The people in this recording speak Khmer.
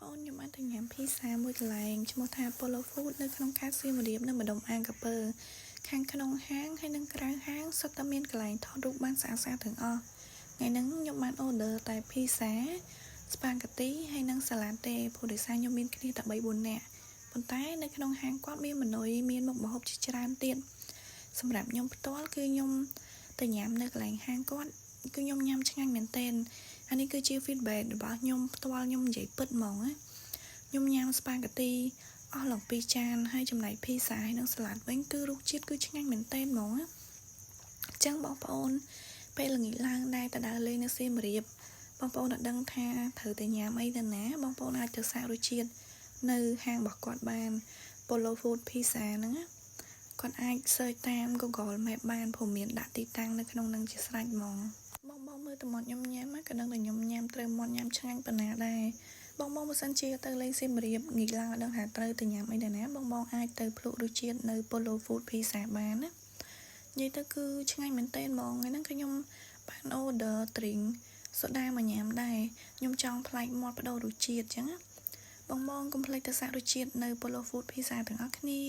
អូនខ្ញុំបានទៅញ៉ាំភីសាមួយកន្លែងឈ្មោះថា Polo Food នៅក្នុងខេត្តសៀមរាបនៅម្ដុំអាងកាពើខាងក្នុងហាងហើយនិងក្រៅហាងសុទ្ធតែមានកន្លែងថតរូបបានស្អាតៗទាំងអស់ថ្ងៃហ្នឹងខ្ញុំបាន order តែភីសាស្ប៉ាហ្គេទីហើយនិងសាឡាដទេព្រោះដោយសារខ្ញុំមានគ្នាតែ3-4នាក់ប៉ុន្តែនៅក្នុងហាងគាត់មានម៉ឺនុយមានមុខម្ហូបជាច្រើនទៀតសម្រាប់ខ្ញុំផ្ទាល់គឺខ្ញុំទៅញ៉ាំនៅកន្លែងហាងគាត់គឺខ្ញុំញ៉ាំឆ្ងាញ់មែនទែនអានេះគឺជា feedback របស់ខ្ញុំផ្ទាល់ខ្ញុំនិយាយពិតហ្មងណាខ្ញុំញ៉ាំស្ប៉ាហ្គេទីអស់ឡើង2ចានហើយចំណែកភីសាហើយនិងសាឡាដវិញគឺរសជាតិគឺឆ្ងាញ់មែនទែនហ្មងណាអញ្ចឹងបងប្អូនពេលល្ងាចឡើងដែរទៅដើរលេងនៅសៀមរាបបងប្អូនអត់ដឹងថាត្រូវទៅញ៉ាំអីទៅណាបងប្អូនអាចទៅសាករសជាតិនៅហាងរបស់គាត់បាន Polo Food Pizza ហ្នឹងណាគាត់អាច search តាម Google Map បានព្រោះមានដាក់ទីតាំងនៅក្នុងនឹងជាស្រេចហ្មងបងមើលទៅមាត់ខ្ញុំញ៉ាំក៏ដឹងតែខ្ញុំញ៉ាំត្រូវមាត់ញ៉ាំឆ្ងាញ់ប៉ុណ្ណាដែរបងបើសិនជាទៅលេងសៀមរាបងាកឡើងអត់ដឹងថាត្រូវទៅញ៉ាំអីដែរណាបងអាចទៅភ្លក់រសជាតិនៅ Polo Food Pizza បានណានិយាយទៅគឺឆ្ងាញ់មែនទែនហ្មងថ្ងៃហ្នឹងគឺខ្ញុំបាន order drink សូដាមកញ៉ាំដែរខ្ញុំចង់ប្លែកមាត់បដូររសជាតិអញ្ចឹងណាបងកុំភ្លេចទៅសាករសជាតិនៅ Polo Food Pizza ទាំងអស់គ្នា